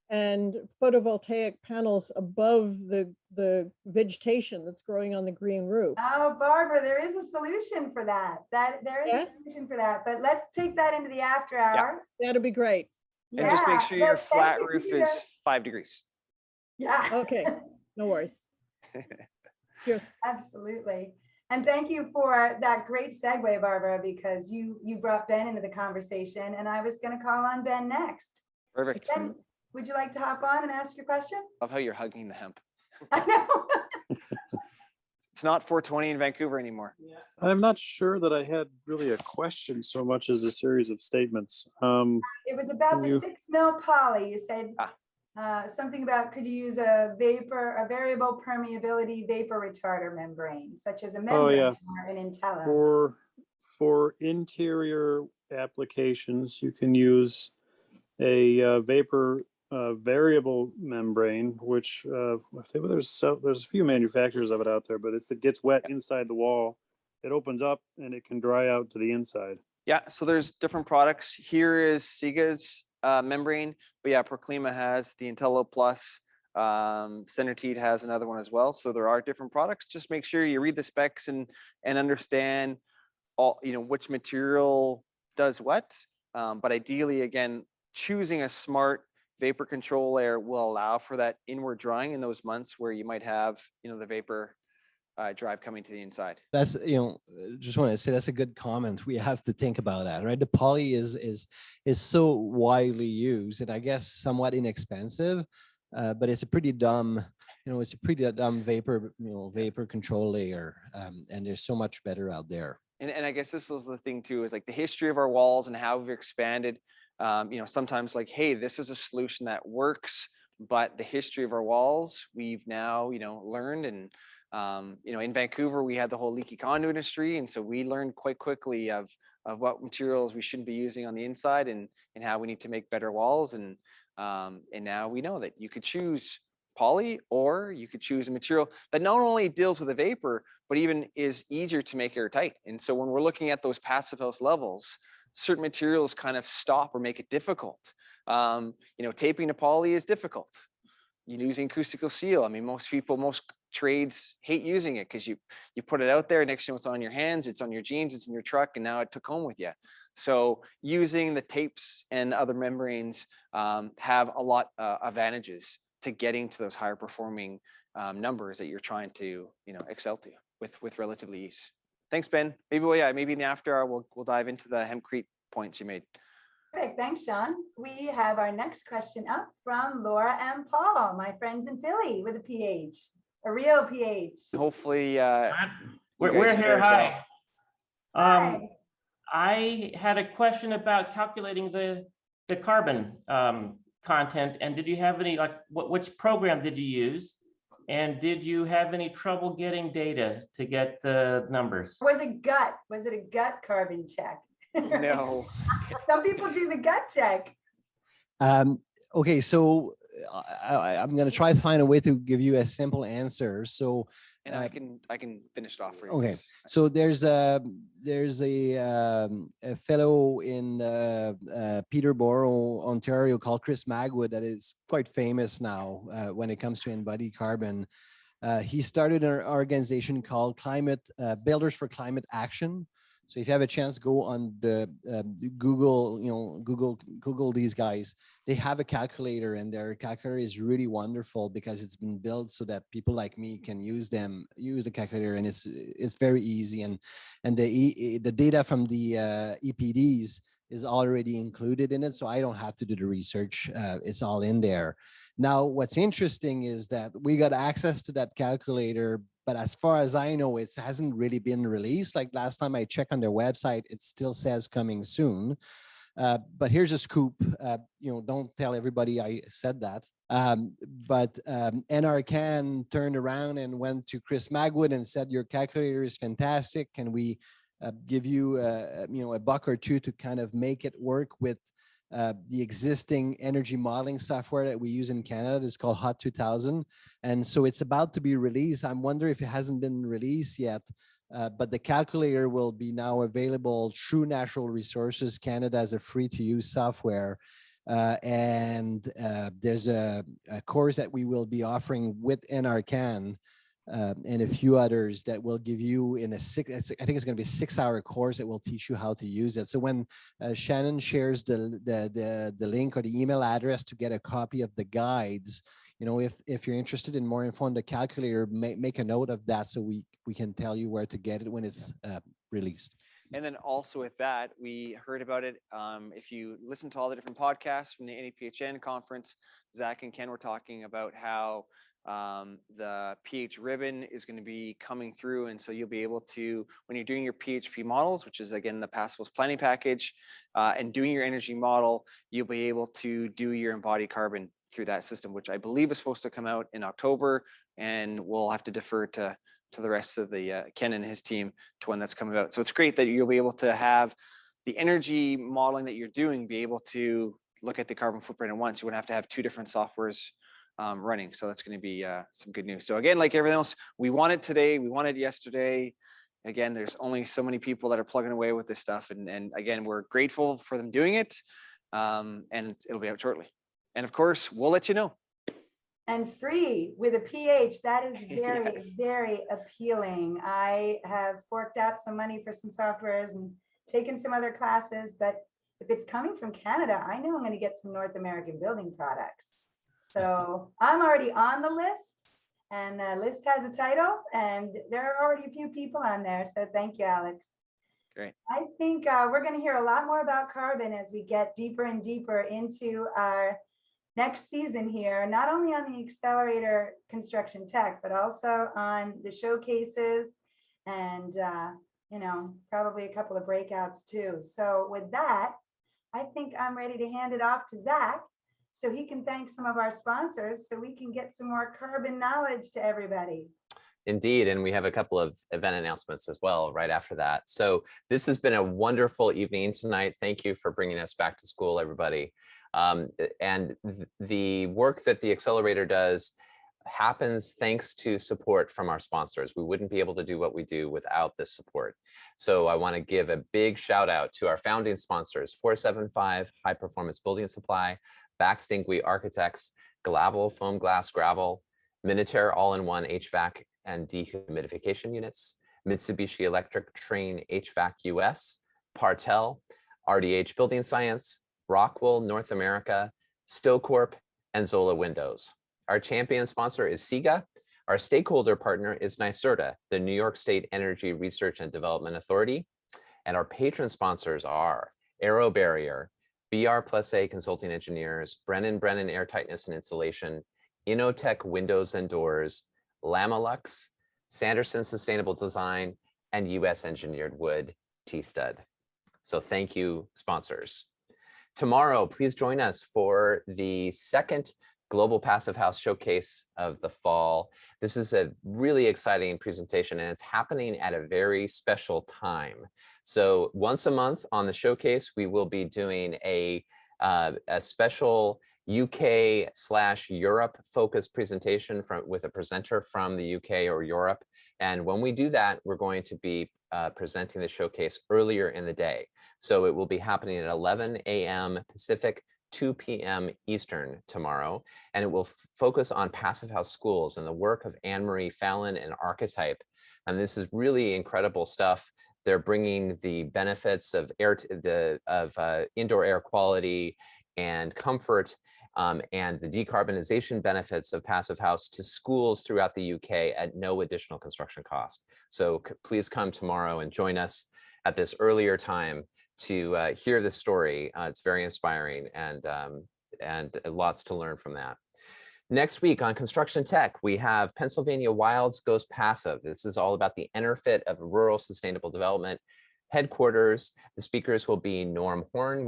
I: and photovoltaic panels above the vegetation that's growing on the green roof.
D: Oh, Barbara, there is a solution for that. There is a solution for that, but let's take that into the after hour.
I: Yeah, that'd be great.
E: And just make sure your flat roof is 5 degrees.
D: Yeah.
I: Okay, no worries. Cheers.
D: Absolutely. And thank you for that great segue, Barbara, because you brought Ben into the conversation, and I was going to call on Ben next.
E: Perfect.
D: Ben, would you like to hop on and ask your question?
E: Love how you're hugging the hemp.
D: I know.
E: It's not 420 in Vancouver anymore.
J: Yeah. I'm not sure that I had really a question so much as a series of statements.
D: It was about the 6 mil poly. You said something about, could you use a variable permeability vapor retarder membrane, such as a membrane or an Intella?
J: For interior applications, you can use a vapor variable membrane, which there's a few manufacturers of it out there, but if it gets wet inside the wall, it opens up and it can dry out to the inside.
E: Yeah, so there's different products. Here is Siga's membrane, but yeah, Proclima has the Intello Plus. Centerteed has another one as well. So there are different products. Just make sure you read the specs and understand all, which material does what. But ideally, again, choosing a smart vapor control layer will allow for that inward drying in those months where you might have, the vapor drive coming to the inside. That's,
F: just want to say that's a good comment. We have to think about that, right? The poly is so widely used and I guess somewhat inexpensive, but it's a pretty dumb, vapor, vapor control layer, and there's so much better out there.
E: And I guess this was the thing too, is like the history of our walls and how we've expanded. Sometimes like, hey, this is a solution that works, but the history of our walls, we've now, learned. And, in Vancouver, we had the whole leaky conduit industry. And so we learned quite quickly of what materials we shouldn't be using on the inside and how we need to make better walls. And now we know that you could choose poly, or you could choose a material that not only deals with the vapor, but even is easier to make airtight. And so when we're looking at those Passivhaus levels, certain materials kind of stop or make it difficult. Taping to poly is difficult. Using acoustical seal. I mean, most trades hate using it because you put it out there, next thing it's on your hands, it's on your jeans, it's in your truck, and now it took home with you. So using the tapes and other membranes have a lot of advantages to getting to those higher performing numbers that you're trying to excel to with relatively ease. Thanks, Ben. Maybe in the after hour we'll dive into the hempcrete points you made.
D: Perfect. Thanks, Sean. We have our next question up from Laura and Paul, my friends in Philly with a PH, a real PH.
E: Hopefully,
K: we're here. Hi.
D: Hi.
K: I had a question about calculating the carbon content, and did you have any, like, which program did you use? And did you have any trouble getting data to get the numbers?
D: Was it a gut carbon check?
E: No.
D: Some people do the gut check.
F: Okay, so I'm going to try to find a way to give you a simple answer. So,
E: and I can finish it off for you.
F: Okay, so there's a fellow in Peterborough, Ontario, called Chris Magwood that is quite famous now when it comes to embodied carbon. He started an organization called Builders for Climate Action. So if you have a chance, go on the Google these guys. They have a calculator, and their calculator is really wonderful because it's been built so that people like me can use the calculator, and it's very easy. And the data from the EPDs is already included in it, so I don't have to do the research. It's all in there. Now, what's interesting is that we got access to that calculator, but as far as I know, it hasn't really been released. Like last time I checked on their website, it still says coming soon. But here's a scoop. Don't tell everybody I said that. But NRCan turned around and went to Chris Magwood and said, "Your calculator is fantastic. Can we give you a buck or two to kind of make it work with the existing energy modeling software that we use in Canada? It's called Hot 2000. And so it's about to be released. I'm wondering if it hasn't been released yet, but the calculator will be now available through Natural Resources Canada as a free to use software. And there's a course that we will be offering with NRCan and a few others that will give you I think it's going to be a 6-hour course that will teach you how to use it. So when Shannon shares the link or the email address to get a copy of the guides, if you're interested in more info on the calculator, make a note of that so we can tell you where to get it when it's released.
E: And then also with that, we heard about it. If you listen to all the different podcasts from the NAPHN conference, Zach and Ken were talking about how the pH ribbon is going to be coming through. And so you'll be able to, when you're doing your PHP models, which is again the Passivhaus planning package, and doing your energy model, you'll be able to do your embodied carbon through that system, which I believe is supposed to come out in October. And we'll have to defer to the rest of the Ken and his team to when that's coming out. So it's great that you'll be able to have the energy modeling that you're doing, be able to look at the carbon footprint at once. You wouldn't have to have two different softwares running. So that's going to be some good news. So again, like everything else, we want it today, we want it yesterday. Again, there's only so many people that are plugging away with this stuff. And again, we're grateful for them doing it. And it'll be out shortly. And of course, we'll let you know.
D: And free with a PH, that is very,
E: Yes.
D: very appealing. I have forked out some money for some softwares and taken some other classes, but if it's coming from Canada, I know I'm going to get some North American building products. So I'm already on the list, and the list has a title, and there are already a few people on there. So thank you, Alex.
E: Great.
D: I think we're going to hear a lot more about carbon as we get deeper and deeper into our next season here, not only on the Accelerator Construction Tech, but also on the showcases and, probably a couple of breakouts too. So with that, I think I'm ready to hand it off to Zach so he can thank some of our sponsors so we can get some more carbon knowledge to everybody.
A: Indeed, and we have a couple of event announcements as well right after that. So this has been a wonderful evening tonight. Thank you for bringing us back to school, everybody. And the work that the Accelerator does happens thanks to support from our sponsors. We wouldn't be able to do what we do without this support. So I want to give a big shout out to our founding sponsors, 475 High Performance Building Supply, Baxtingwe Architects, Glavel Foam Glass Gravel, Minutair all-in-one HVAC and dehumidification units, Mitsubishi Electric Trane HVAC US, Partel, RDH Building Science, Rockwell North America, StoCorp, and Zola Windows. Our champion sponsor is SIGA. Our stakeholder partner is NYSERDA, the New York State Energy Research and Development Authority. And our patron sponsors are Aero Barrier, BR+A Consulting Engineers, Brennan Air Tightness and Insulation, Innotech Windows and Doors, Lamelux, Sanderson Sustainable Design, and US Engineered Wood, T-Stud. So thank you, sponsors. Tomorrow, please join us for the second Global Passivhaus Showcase of the fall. This is a really exciting presentation, and it's happening at a very special time. So once a month on the showcase, we will be doing a special UK/Europe focused presentation with a presenter from the UK or Europe. And when we do that, we're going to be presenting the showcase earlier in the day. So it will be happening at 11 a.m. Pacific, 2 p.m. Eastern tomorrow, and it will focus on Passivhaus schools and the work of Anne-Marie Fallon and Archetype. And this is really incredible stuff. They're bringing the benefits of indoor air quality and comfort and the decarbonization benefits of Passivhaus to schools throughout the UK at no additional construction cost. So please come tomorrow and join us at this earlier time to hear the story. It's very inspiring and lots to learn from that. Next week on Construction Tech, we have Pennsylvania Wilds Goes Passive. This is all about the ENERFIT of rural sustainable development headquarters. The speakers will be Norm Horn,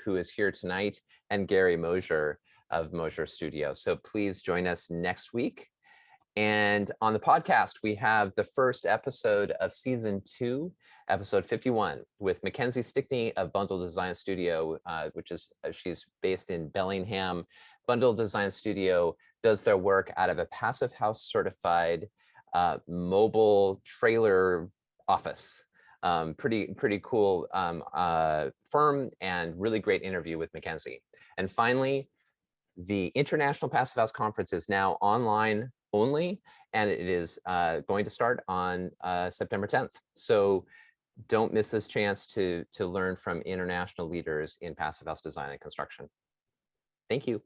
A: who is here tonight, and Gary Mosier of Mosier Studio. So please join us next week. And on the podcast, we have the first episode of season 2, episode 51, with Mackenzie Stickney of Bundle Design Studio, she's based in Bellingham. Bundle Design Studio does their work out of a Passivhaus certified mobile trailer office. Pretty cool firm, and really great interview with Mackenzie. And finally, the International Passivhaus Conference is now online only, and it is going to start on September 10th. So don't miss this chance to learn from international leaders in Passivhaus design and construction. Thank you.